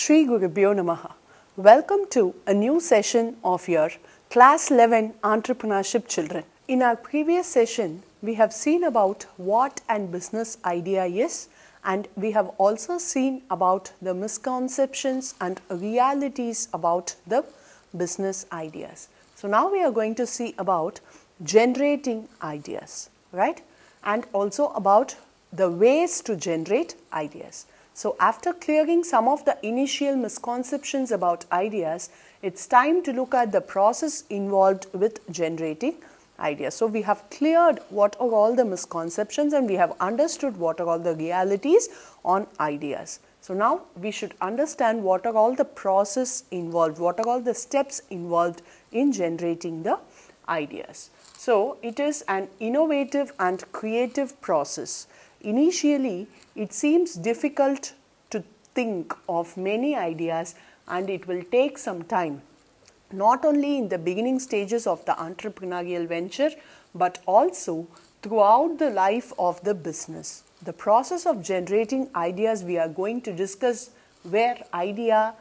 Shri Gurubhyo Namaha. Welcome to a new session of your Class 11 Entrepreneurship Children. In our previous session, we have seen about what an business idea is, and we have also seen about the misconceptions and realities about the business ideas. So now we are going to see about generating ideas, right? And also about the ways to generate ideas. So after clearing some of the initial misconceptions about ideas, it's time to look at the process involved with generating ideas. So we have cleared what are all the misconceptions and we have understood what are all the realities on ideas. So now we should understand what are all the process involved, what are all the steps involved in generating the ideas. So it is an innovative and creative process. Initially, it seems difficult to think of many ideas and it will take some time, not only in the beginning stages of the entrepreneurial venture, but also throughout the life of the business. The process of generating ideas, we are going to discuss where ideas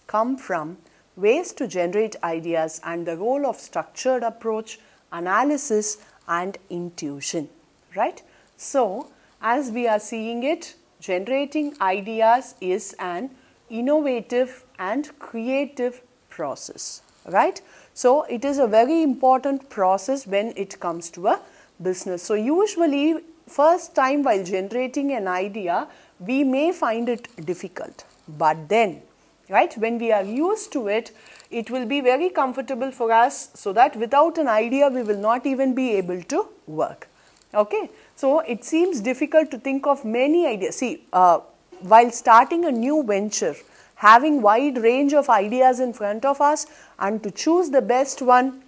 come from, ways to generate ideas, and the role of structured approach, analysis, and intuition, right? So, as we are seeing it, generating ideas is an innovative and creative process, right? So, it is a very important process when it comes to a business. So, usually first time while generating an idea, we may find it difficult, but then, right, when we are used to it, it will be very comfortable for us, so that without an idea, we will not even be able to work. Okay, so it seems difficult to think of many ideas. See, while starting a new venture, having wide range of ideas in front of us and to choose the best one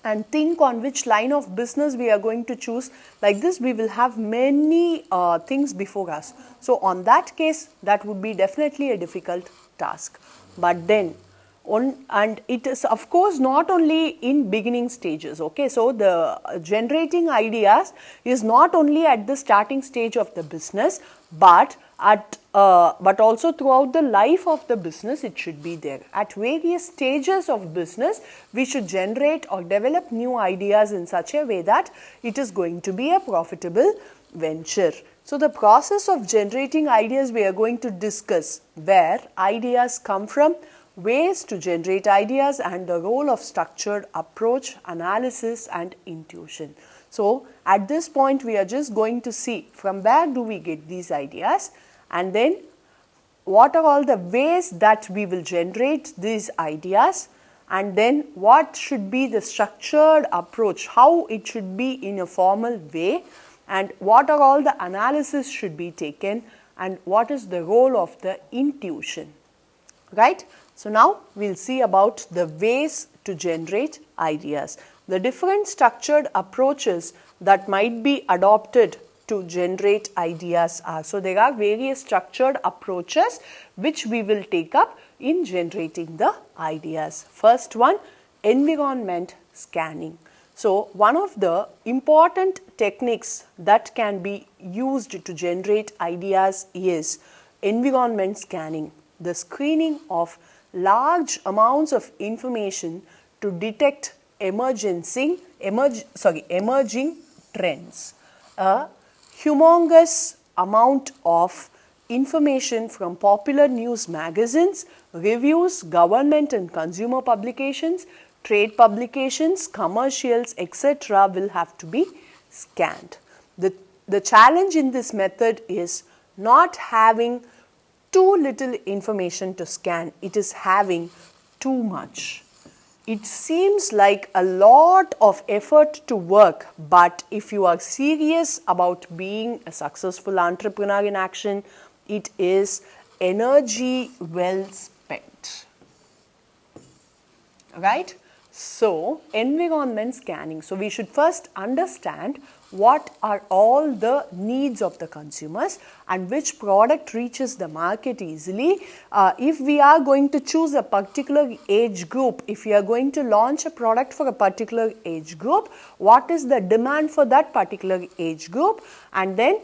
and think on which line of business we are going to choose, like this we will have many things before us. So on that case, that would be definitely a difficult task. But then, and it is of course not only in beginning stages, okay, so the generating ideas is not only at the starting stage of the business, but also throughout the life of the business it should be there. At various stages of business, we should generate or develop new ideas in such a way that it is going to be a profitable venture. So the process of generating ideas we are going to discuss, where ideas come from, ways to generate ideas, and the role of structured approach, analysis, and intuition. So at this point, we are just going to see from where do we get these ideas, and then what are all the ways that we will generate these ideas, and then what should be the structured approach, how it should be in a formal way, and what are all the analysis should be taken, and what is the role of the intuition, right? So now we will see about the ways to generate ideas. The different structured approaches that might be adopted to generate ideas are. So there are various structured approaches which we will take up in generating the ideas. First one, environment scanning. So one of the important techniques that can be used to generate ideas is environment scanning, the screening of large amounts of information to detect emerging trends. A humongous amount of information from popular news magazines, reviews, government and consumer publications, trade publications, commercials, etc. will have to be scanned. The challenge in this method is not having too little information to scan, it is having too much. It seems like a lot of effort to work, but if you are serious about being a successful entrepreneur in action, it is energy well spent, right? So, environment scanning. So, we should first understand what are all the needs of the consumers and which product reaches the market easily. If we are going to choose a particular age group, if we are going to launch a product for a particular age group, what is the demand for that particular age group, and then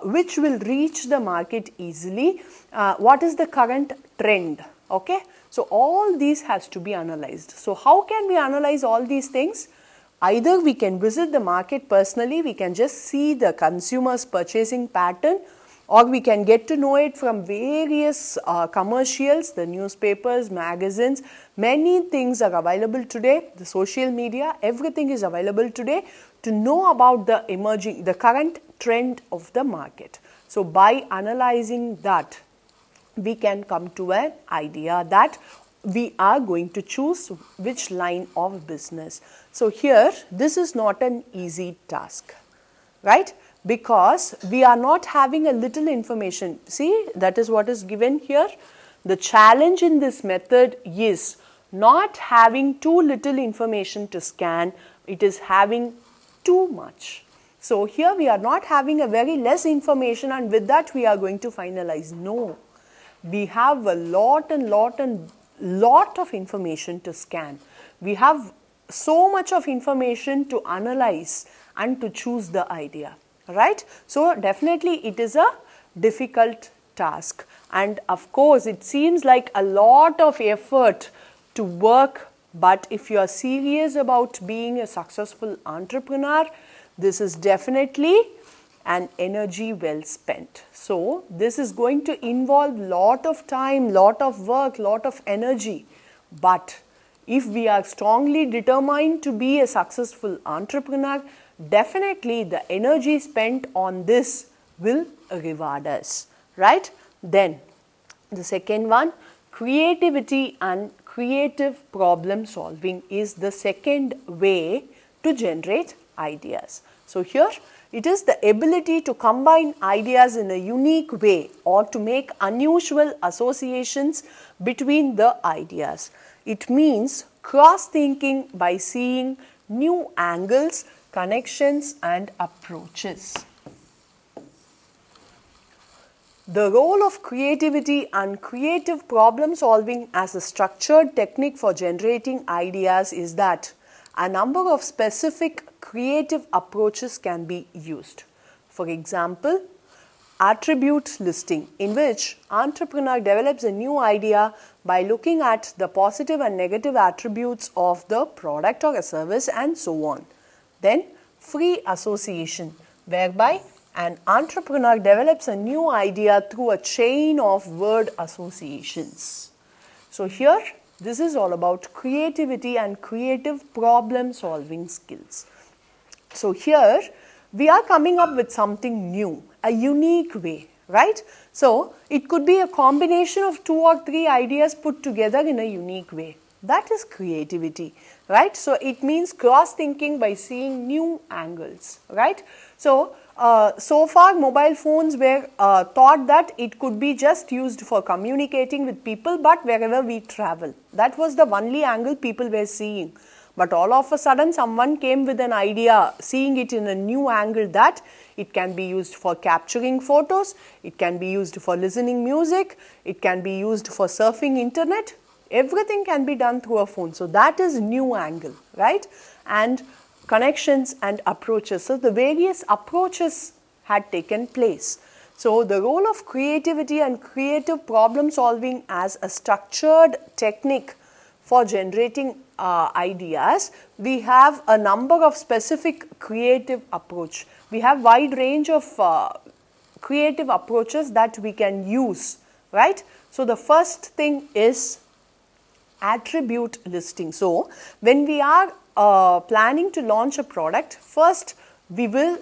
which will reach the market easily, what is the current trend, okay. So, all these has to be analyzed. So, how can we analyze all these things? Either we can visit the market personally, we can just see the consumer's purchasing pattern, or we can get to know it from various commercials, the newspapers, magazines. Many things are available today, the social media, everything is available today to know about the current trend of the market. So, by analyzing that, we can come to an idea that we are going to choose which line of business. So, here this is not an easy task, right, because we are not having a little information. See, that is what is given here. The challenge in this method is not having too little information to scan, it is having too much. So, here we are not having a very less information and with that we are going to finalize. No, we have a lot of information to scan. We have so much of information to analyze and to choose the idea, right. So, definitely it is a difficult task, and of course, it seems like a lot of effort to work, but if you are serious about being a successful entrepreneur, this is definitely an energy well spent. So, this is going to involve lot of time, lot of work, lot of energy, but if we are strongly determined to be a successful entrepreneur, definitely the energy spent on this will reward us, right. Then the second one, creativity and creative problem solving is the second way to generate ideas. So, here it is the ability to combine ideas in a unique way or to make unusual associations between the ideas. It means cross-thinking by seeing new angles, connections and approaches. The role of creativity and creative problem solving as a structured technique for generating ideas is that a number of specific creative approaches can be used. For example, attribute listing, in which entrepreneur develops a new idea by looking at the positive and negative attributes of the product or a service and so on. Then free association, whereby an entrepreneur develops a new idea through a chain of word associations. So, here this is all about creativity and creative problem solving skills. So, here we are coming up with something new, a unique way, right. So, it could be a combination of 2 or 3 ideas put together in a unique way. That is creativity, right. So, it means cross thinking by seeing new angles, right. So, so far mobile phones were thought that it could be just used for communicating with people, but wherever we travel, that was the only angle people were seeing. But all of a sudden someone came with an idea, seeing it in a new angle, that it can be used for capturing photos, it can be used for listening music, it can be used for surfing internet, everything can be done through a phone. So, that is new angle, right. And connections and approaches. So, the various approaches had taken place. So, the role of creativity and creative problem solving as a structured technique for generating ideas, we have a number of specific creative approach. We have wide range of creative approaches that we can use, right. So, the first thing is attribute listing. So, when we are planning to launch a product, first we will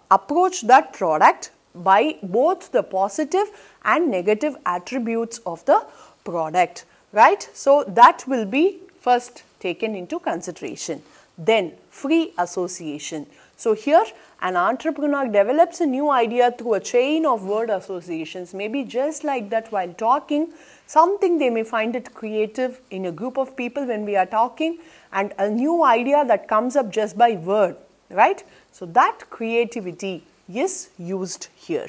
approach that product by both the positive and negative attributes of the product, right. So, that will be first taken into consideration. Then free association. So here an entrepreneur develops a new idea through a chain of word associations, maybe just like that while talking, something they may find it creative in a group of people when we are talking, and a new idea that comes up just by word, right? So that creativity is used here.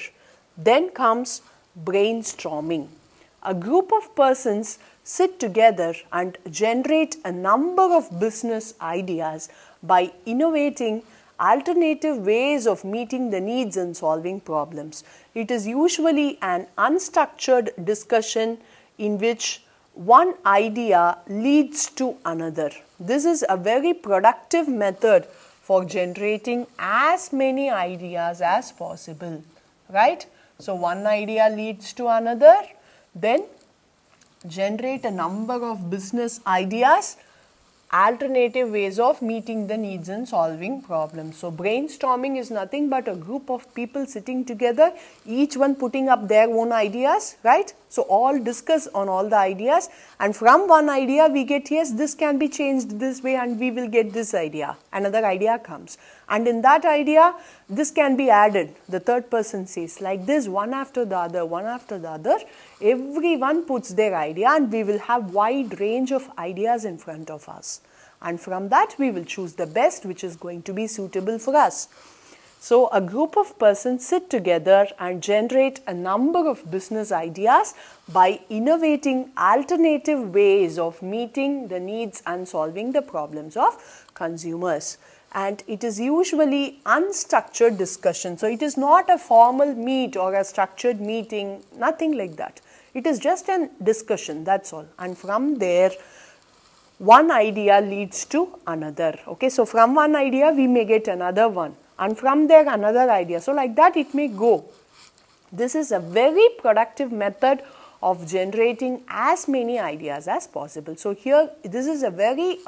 Then comes brainstorming. A group of persons sit together and generate a number of business ideas by innovating alternative ways of meeting the needs and solving problems. It is usually an unstructured discussion in which one idea leads to another. This is a very productive method for generating as many ideas as possible, right? So one idea leads to another, then generate a number of business ideas, alternative ways of meeting the needs and solving problems. So brainstorming is nothing but a group of people sitting together, each one putting up their own ideas, right? So all discuss on all the ideas, and from one idea we get, yes, this can be changed this way and we will get this idea. Another idea comes, and in that idea this can be added. The third person says like this, one after the other, one after the other. Everyone puts their idea and we will have wide range of ideas in front of us. And from that we will choose the best which is going to be suitable for us. So a group of persons sit together and generate a number of business ideas by innovating alternative ways of meeting the needs and solving the problems of consumers. And it is usually unstructured discussion. So it is not a formal meet or a structured meeting, nothing like that. It is just a discussion, that's all. And from there, one idea leads to another. Okay, so from one idea we may get another one, and from there another idea. So like that it may go. This is a very productive method of generating as many ideas as possible. So here this is a very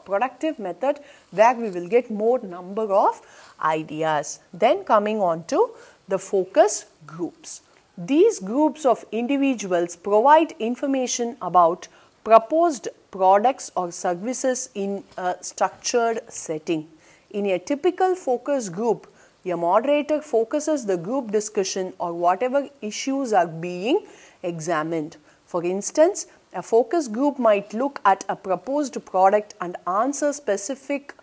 productive method where we will get more number of ideas. Then coming on to the focus groups. These groups of individuals provide information about proposed products or services in a structured setting. In a typical focus group, a moderator focuses the group discussion or whatever issues are being examined. For instance, a focus group might look at a proposed product and answer specific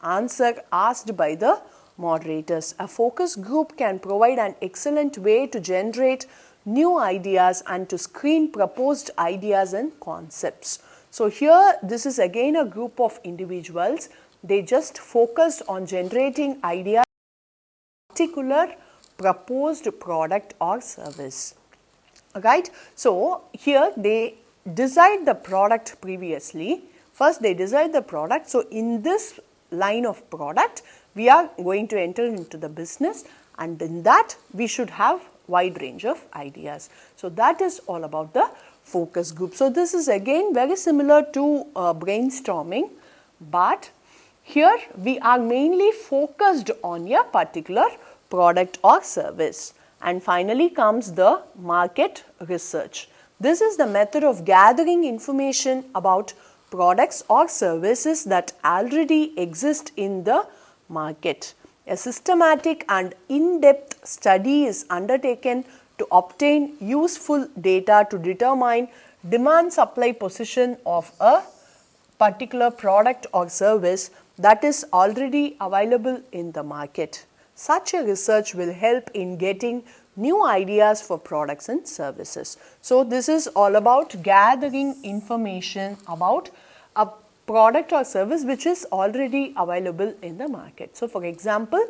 answer asked by the moderators. A focus group can provide an excellent way to generate new ideas and to screen proposed ideas and concepts. So here this is again a group of individuals. They just focus on generating ideas for a particular proposed product or service. Right? So here they decide the product previously. First they decide the product. So in this line of product we are going to enter into the business, and in that we should have wide range of ideas. So that is all about the focus group. So this is again very similar to brainstorming, but here we are mainly focused on a particular product or service. And finally comes the market research. This is the method of gathering information about products or services that already exist in the market. A systematic and in-depth study is undertaken to obtain useful data to determine demand-supply position of a particular product or service that is already available in the market. Such a research will help in getting new ideas for products and services. So this is all about gathering information about a product or service which is already available in the market. So for example,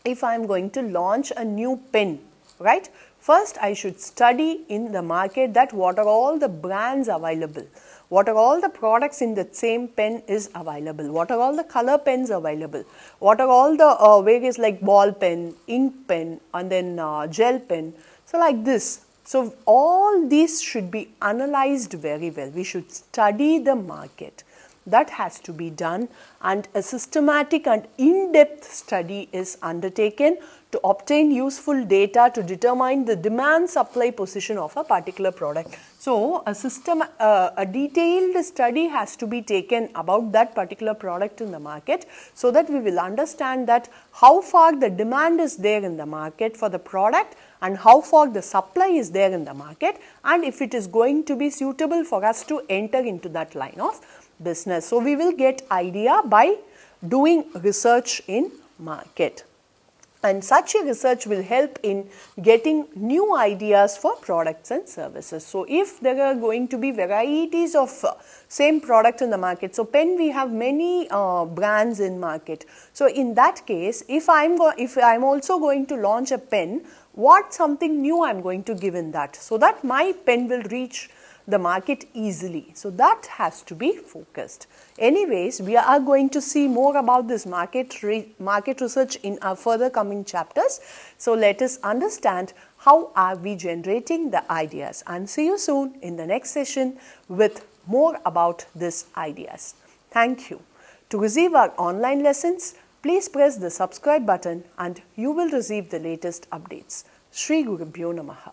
if I am going to launch a new pen, right? First I should study in the market that what are all the brands available, what are all the products in the same pen is available, what are all the color pens available, what are all the various like ball pen, ink pen, and then gel pen. So like this. So all these should be analyzed very well. We should study the market. that has to be done, and a systematic and in-depth study is undertaken to obtain useful data to determine the demand-supply position of a particular product. So, a detailed study has to be taken about that particular product in the market, so that we will understand that how far the demand is there in the market for the product and how far the supply is there in the market, and if it is going to be suitable for us to enter into that line of business. So, we will get idea by doing research in market, and such a research will help in getting new ideas for products and services. So, if there are going to be varieties of same product in the market, so pen, we have many brands in market. So, in that case, if I am also going to launch a pen, what something new I am going to give in that, so that my pen will reach the market easily. So, that has to be focused. Anyways, we are going to see more about this market research in our further coming chapters. So, let us understand how are we generating the ideas, and see you soon in the next session with more about these ideas. Thank you. To receive our online lessons, please press the subscribe button and you will receive the latest updates. Shri Gurubhyo Namaha.